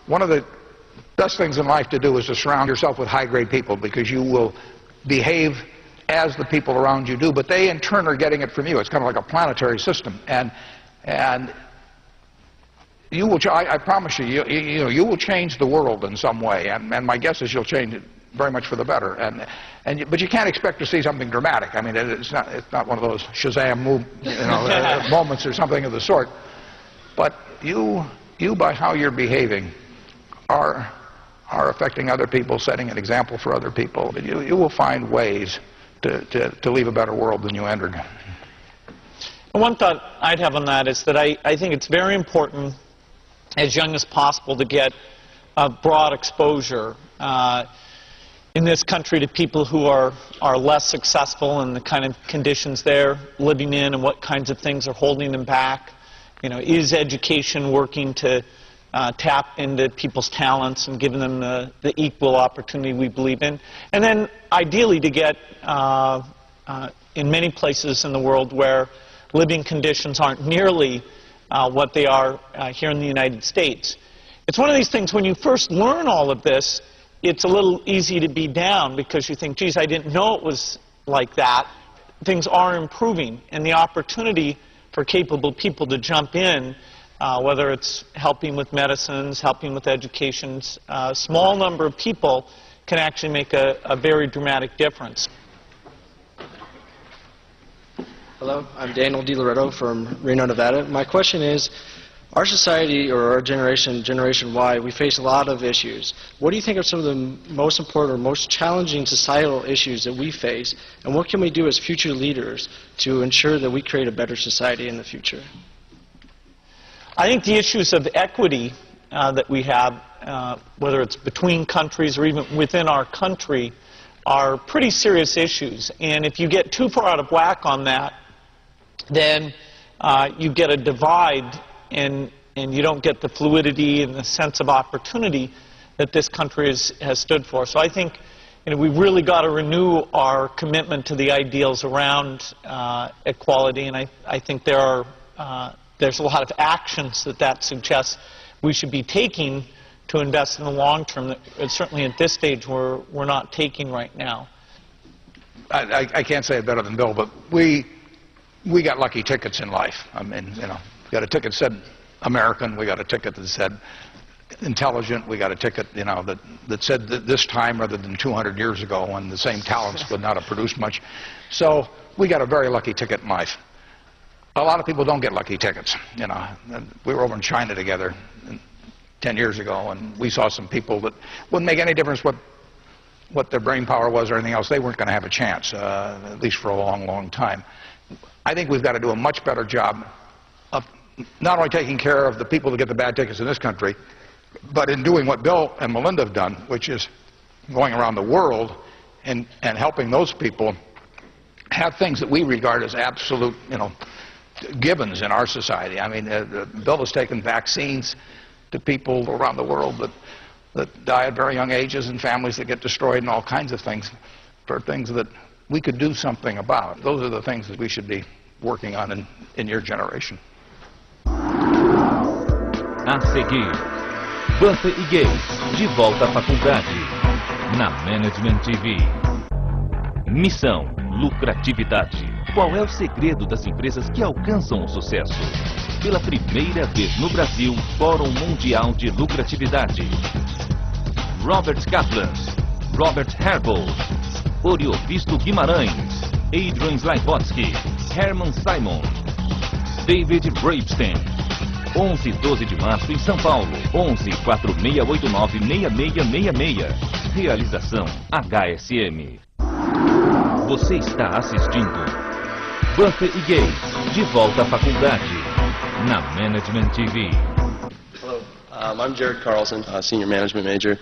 one of the best things in life to do is to surround yourself with high-grade people, because you will behave as the people around you do, but they in turn are getting it from you. It's kind of like a planetary system, and you will. I promise you, you will change the world in some way, and my guess is you'll change it very much for the better. But you can't expect to see something dramatic. I mean, it's not one of those Shazam moments or something of the sort. But you by how you're behaving are affecting other people, setting an example for other people. You will find ways to leave a better world than you entered. One thought I'd have on that is that I think it's very important, as young as possible, to get a broad exposure in this country to people who are less successful and the kind of conditions they're living in and what kinds of things are holding them back. Is education working to tap into people's talents and giving them the equal opportunity we believe in? And then ideally to get, in many places in the world where living conditions aren't nearly what they are here in the United States. It's one of these things, when you first learn all of this, it's a little easy to be down because you think, geez, I didn't know it was like that. Things are improving, and the opportunity for capable people to jump in, whether it's helping with medicines, helping with educations, a small number of people can actually make a very dramatic difference. Hello, I'm Daniel DiLoretto from Reno, Nevada. My question is, our society, or our Generation Y, we face a lot of issues. What do you think are some of the most important or most challenging societal issues that we face, and what can we do as future leaders to ensure that we create a better society in the future? I think the issues of equity that we have, whether it's between countries or even within our country, are pretty serious issues. And if you get too far out of whack on that, then you get a divide, and you don't get the fluidity and the sense of opportunity that this country has stood for. So I think we've really got to renew our commitment to the ideals around equality, and I think there's a lot of actions that suggests we should be taking to invest in the long term that certainly at this stage we're not taking right now. I can't say it better than Bill, but we got lucky tickets in life. I mean, we got a ticket that said American, we got a ticket that said intelligent, we got a ticket, that said this time rather than 200 years ago when the same talents would not have produced much. So we got a very lucky ticket in life. A lot of people don't get lucky tickets. We were over in China together 10 years ago, and we saw some people that wouldn't make any difference what their brain power was or anything else. They weren't going to have a chance, at least for a long, long time. I think we've got to do a much better job of not only taking care of the people that get the bad tickets in this country, but in doing what Bill and Melinda have done, which is going around the world and helping those people have things that we regard as absolute, givens in our society. I mean, Bill has taken vaccines to people around the world that die at very young ages, and families that get destroyed, and all kinds of things, for things that we could do something about. Those are the things that we should be working on in your generation. A seguir, Buffett e Gates, de volta à faculdade, na Management TV. Missão, lucratividade. Qual é o segredo das empresas que alcançam o sucesso? Pela primeira vez no Brasil, Fórum Mundial de Lucratividade. Robert Kaplan, Robert Herbold, Oriovisto Guimarães, Adrian Slavotski, Herman Simon, David Bravestein. 11 e 12 de março em São Paulo. 11 4689 6666. Realização HSM. Você está assistindo Buffett e Gates, de volta à faculdade, na Management TV. Hello, I'm Jared Carlson, senior management major.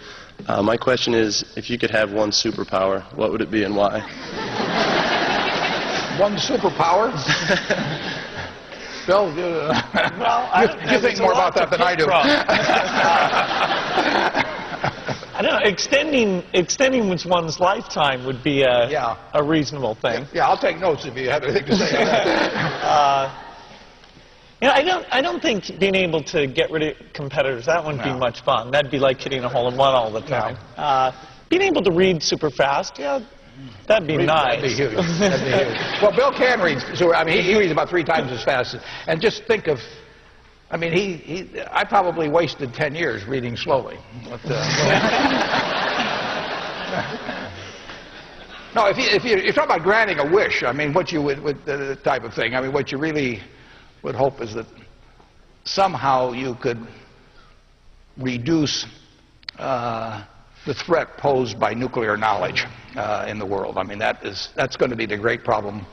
My question is, if you could have one superpower, what would it be and why? One superpower? Bill, you think more about that than I do. I don't know. Extending one's lifetime would be a reasonable thing. Yeah, I'll take notes if you have anything to say. You know, I don't think being able to get rid of competitors, that wouldn't be much fun. That'd be like hitting a hole-in-one all the time. Being able to read super fast, yeah, that'd be nice. That'd be huge. That'd be huge. Well, Bill can read. So I mean, he reads about 3 times as fast. And just think of, I mean, I probably wasted 10 years reading slowly. But, no, if you're talking about granting a wish, I mean, what you would the type of thing. I mean, what you really would hope is that somehow you could reduce the threat posed by nuclear knowledge in the world. I mean, that's going to be the great problem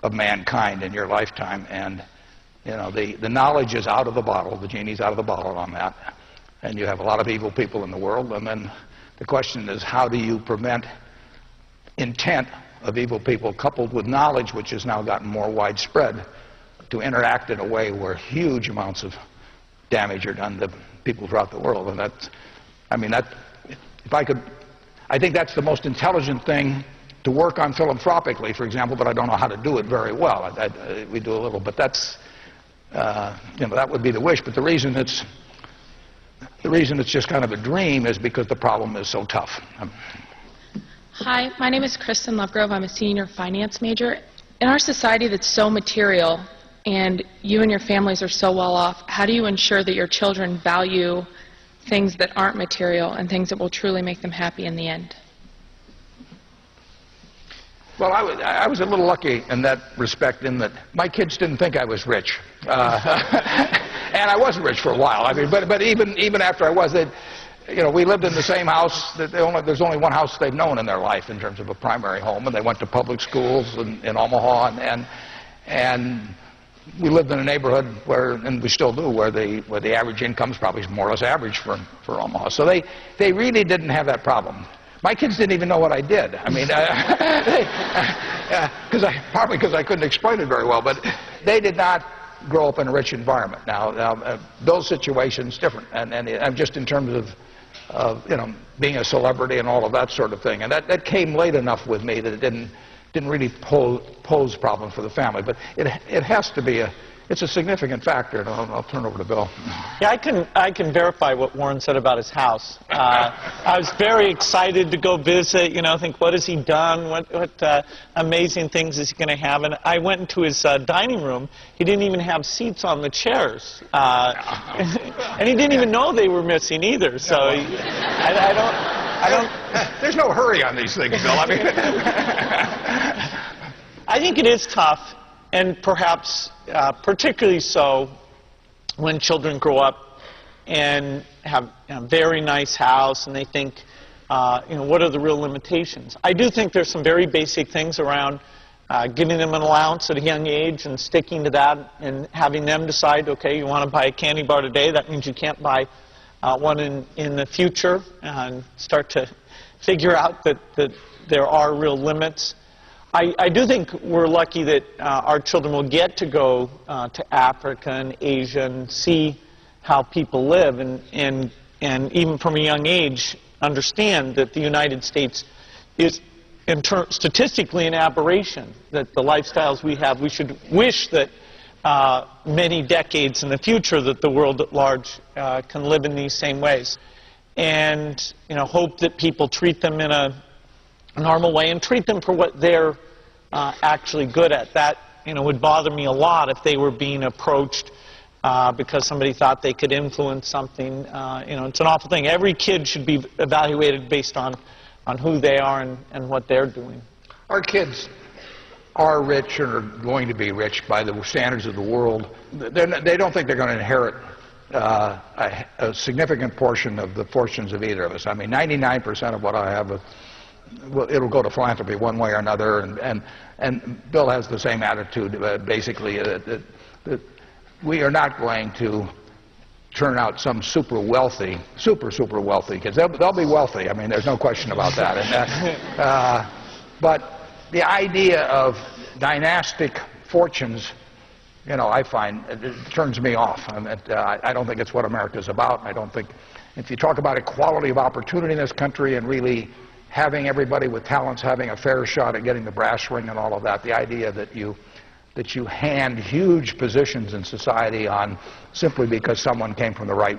of mankind in your lifetime. And you know, the knowledge is out of the bottle. The genie's out of the bottle on that. And you have a lot of evil people in the world. And then the question is, how do you prevent intent of evil people coupled with knowledge, which has now gotten more widespread, to interact in a way where huge amounts of damage are done to people throughout the world. And that's, I mean, that, if I could, I think that's the most intelligent thing to work on philanthropically, for example, but I don't know how to do it very well. We do a little, but that's, you know, that would be the wish. But the reason it's just kind of a dream is because the problem is so tough. Hi, my name is Kristen Lovegrove. I'm a senior finance major. In our society that's so material, and you and your families are so well off, how do you ensure that your children value things that aren't material and things that will truly make them happy in the end? Well, I was a little lucky in that respect, in that my kids didn't think I was rich, and I wasn't rich for a while. I mean, but even after I was, you know, we lived in the same house. There's only one house they've known in their life in terms of a primary home, and they went to public schools in Omaha, and we lived in a neighborhood where, and we still do, where the average income is probably more or less average for Omaha. So they really didn't have that problem. My kids didn't even know what I did. I mean, partly because I couldn't explain it very well, but they did not grow up in a rich environment. Now those situations different, and just in terms of you know, being a celebrity and all of that sort of thing, and that came late enough with me that it didn't really pose problems for the family. But it has to be it's a significant factor, and I'll turn over to Bill. Yeah, I can verify what Warren said about his house. I was very excited to go visit, you know, think, what has he done? What amazing things is he going to have? And I went into his dining room. He didn't even have seats on the chairs. And he didn't even know they were missing either. So I don't... There's no hurry on these things, Bill. I mean... I think it is tough. And perhaps particularly so when children grow up and have a very nice house and they think, you know, what are the real limitations? I do think there's some very basic things around giving them an allowance at a young age and sticking to that and having them decide, okay, you want to buy a candy bar today, that means you can't buy one in the future, and start to figure out that there are real limits. I do think we're lucky that our children will get to go to Africa and Asia and see how people live, and even from a young age understand that the United States is statistically an aberration, that the lifestyles we have, we should wish that many decades in the future that the world at large can live in these same ways, and you know, hope that people treat them in a normal way and treat them for what they're actually good at. That, you know, would bother me a lot if they were being approached because somebody thought they could influence something. You know, it's an awful thing. Every kid should be evaluated based on who they are and what they're doing. Our kids are rich and are going to be rich by the standards of the world. They don't think they're going to inherit a significant portion of the fortunes of either of us. I mean, 99% of what I have, well, it'll go to philanthropy one way or another, and Bill has the same attitude, basically, that we are not going to turn out some super wealthy kids. They'll be wealthy. I mean, there's no question about that. And, but the idea of dynastic fortunes, you know, I find it turns me off. I don't think it's what America's about. I don't think, if you talk about equality of opportunity in this country and really having everybody with talents having a fair shot at getting the brass ring and all of that, the idea that you that you hand huge positions in society on simply because someone came from the right